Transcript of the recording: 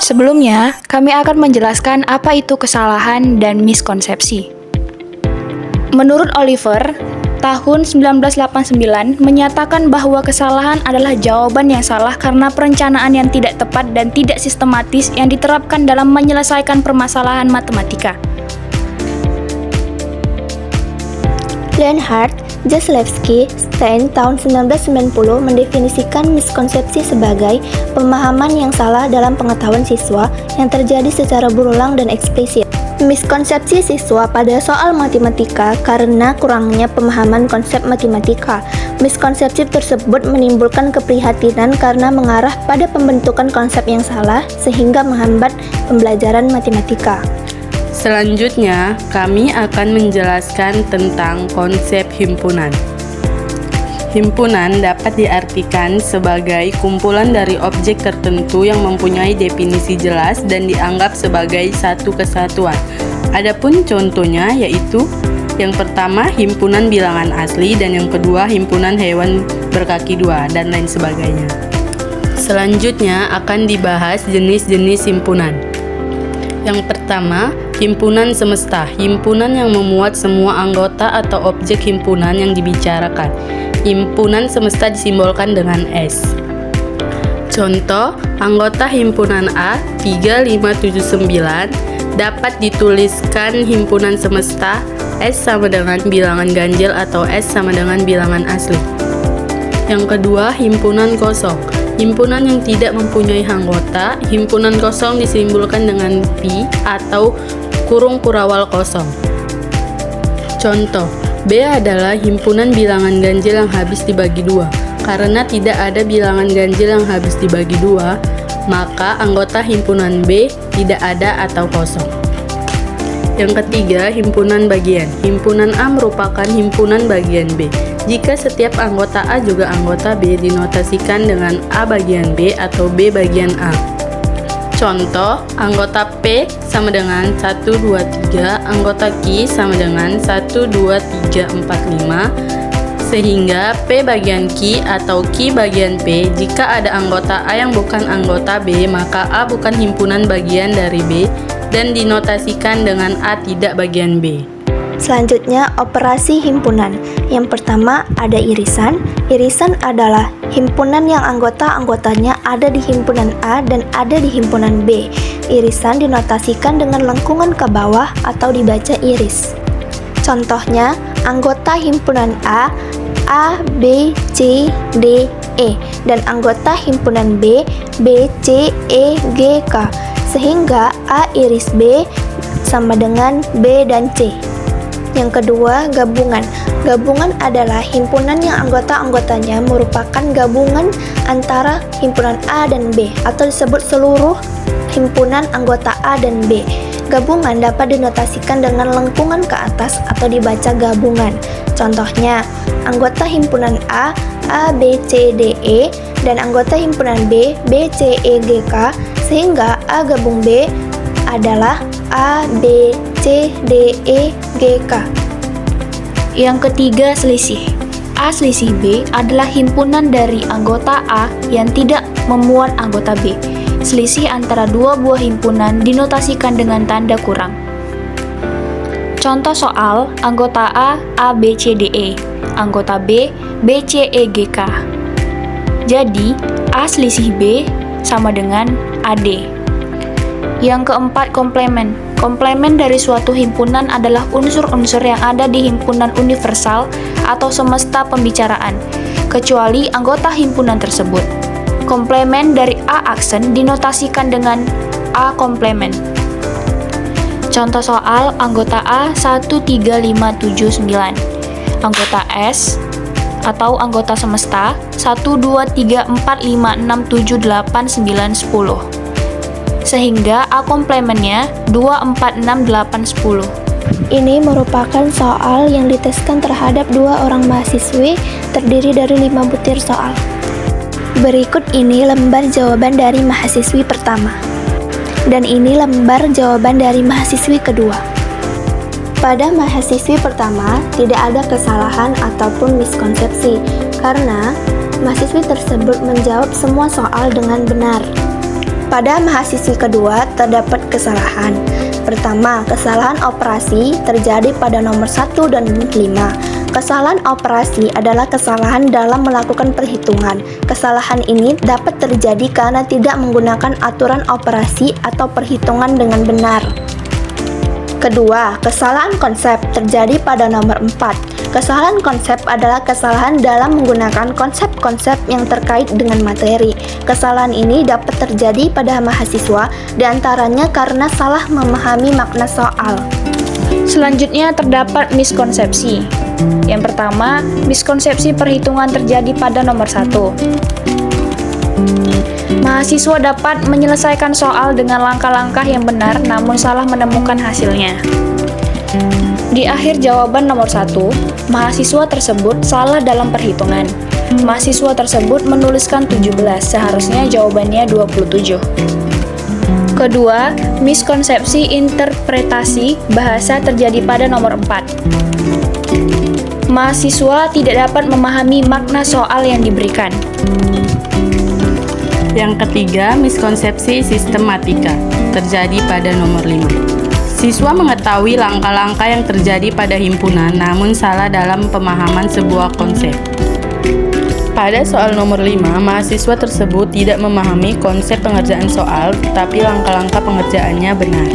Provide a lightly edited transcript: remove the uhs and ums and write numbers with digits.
Sebelumnya, kami akan menjelaskan apa itu kesalahan dan miskonsepsi. Menurut Oliver, tahun 1989 menyatakan bahwa kesalahan adalah jawaban yang salah karena perencanaan yang tidak tepat dan tidak sistematis yang diterapkan dalam menyelesaikan permasalahan matematika. Leonhard Jaslewski Stein tahun 1990 mendefinisikan miskonsepsi sebagai pemahaman yang salah dalam pengetahuan siswa yang terjadi secara berulang dan eksplisit. Miskonsepsi siswa pada soal matematika karena kurangnya pemahaman konsep matematika. Miskonsepsi tersebut menimbulkan keprihatinan karena mengarah pada pembentukan konsep yang salah sehingga menghambat pembelajaran matematika. Selanjutnya, kami akan menjelaskan tentang konsep himpunan. Himpunan dapat diartikan sebagai kumpulan dari objek tertentu yang mempunyai definisi jelas dan dianggap sebagai satu kesatuan. Adapun contohnya yaitu yang pertama himpunan bilangan asli dan yang kedua himpunan hewan berkaki dua dan lain sebagainya. Selanjutnya akan dibahas jenis-jenis himpunan. Yang pertama, himpunan semesta, himpunan yang memuat semua anggota atau objek himpunan yang dibicarakan. Himpunan semesta disimbolkan dengan S. Contoh, anggota himpunan A 3579 dapat dituliskan himpunan semesta S sama dengan bilangan ganjil atau S sama dengan bilangan asli. Yang kedua, himpunan kosong. Himpunan yang tidak mempunyai anggota, himpunan kosong disimbolkan dengan pi atau kurung kurawal kosong. Contoh, B adalah himpunan bilangan ganjil yang habis dibagi dua. Karena tidak ada bilangan ganjil yang habis dibagi dua, maka anggota himpunan B tidak ada atau kosong. Yang ketiga, himpunan bagian. Himpunan A merupakan himpunan bagian B. Jika setiap anggota A juga anggota B, dinotasikan dengan A bagian B atau B bagian A. Contoh, anggota P sama dengan 1, 2, 3, anggota Q sama dengan 1, 2, 3, 4, 5, sehingga P bagian Q atau Q bagian P, jika ada anggota A yang bukan anggota B, maka A bukan himpunan bagian dari B dan dinotasikan dengan A tidak bagian B. Selanjutnya, operasi himpunan. Yang pertama, ada irisan. Irisan adalah himpunan yang anggota-anggotanya ada di himpunan A dan ada di himpunan B. Irisan dinotasikan dengan lengkungan ke bawah atau dibaca iris. Contohnya, anggota himpunan A B, C, D, E, dan anggota himpunan B, B, C, E, G, K, sehingga A iris B sama dengan B dan C. Yang kedua, gabungan. Gabungan adalah himpunan yang anggota-anggotanya merupakan gabungan antara himpunan A dan B, atau disebut seluruh himpunan anggota A dan B. Gabungan dapat dinotasikan dengan lengkungan ke atas atau dibaca gabungan. Contohnya, anggota himpunan A B, C, D, E, dan anggota himpunan B, B, C, E, G, K, sehingga A gabung B adalah A, B, C, D, E, G, K. Yang ketiga, selisih. A selisih B adalah himpunan dari anggota A yang tidak memuat anggota B. Selisih antara dua buah himpunan dinotasikan dengan tanda kurang. Contoh soal, anggota A B, C, D, E, anggota B, B, C, E, G, K. Jadi, A selisih B sama dengan AD. Yang keempat, komplemen. Komplemen dari suatu himpunan adalah unsur-unsur yang ada di himpunan universal atau semesta pembicaraan, kecuali anggota himpunan tersebut. Komplemen dari A aksen dinotasikan dengan A komplemen. Contoh soal, anggota A 13579, anggota S atau anggota semesta 1, 2, 3, 4, 5, 6, 7, 8, 9, 10. Sehingga A komplemennya 2, 4, 6, 8, 10. Ini merupakan soal yang diteskan terhadap 2 orang mahasiswi, terdiri dari 5 butir soal. Berikut ini lembar jawaban dari mahasiswi pertama. Dan ini lembar jawaban dari mahasiswi kedua. Pada mahasiswi pertama, tidak ada kesalahan ataupun miskonsepsi, karena mahasiswi tersebut menjawab semua soal dengan benar. Pada mahasiswi kedua terdapat kesalahan. Pertama, kesalahan operasi terjadi pada nomor 1 dan 5. Kesalahan operasi adalah kesalahan dalam melakukan perhitungan. Kesalahan ini dapat terjadi karena tidak menggunakan aturan operasi atau perhitungan dengan benar. Kedua, kesalahan konsep terjadi pada nomor 4. Kesalahan konsep adalah kesalahan dalam menggunakan konsep-konsep yang terkait dengan materi. Kesalahan ini dapat terjadi pada mahasiswa, diantaranya karena salah memahami makna soal. Selanjutnya terdapat miskonsepsi. Yang pertama, miskonsepsi perhitungan terjadi pada nomor 1. Mahasiswa dapat menyelesaikan soal dengan langkah-langkah yang benar namun salah menemukan hasilnya. Di akhir jawaban nomor 1, mahasiswa tersebut salah dalam perhitungan. Mahasiswa tersebut menuliskan 17, seharusnya jawabannya 27. Kedua, miskonsepsi interpretasi bahasa terjadi pada nomor 4. Mahasiswa tidak dapat memahami makna soal yang diberikan. Yang ketiga, miskonsepsi sistematika terjadi pada nomor 5. Siswa mengetahui langkah-langkah yang terjadi pada himpunan namun salah dalam pemahaman sebuah konsep. Pada soal nomor 5, mahasiswa tersebut tidak memahami konsep pengerjaan soal, tetapi langkah-langkah pengerjaannya benar.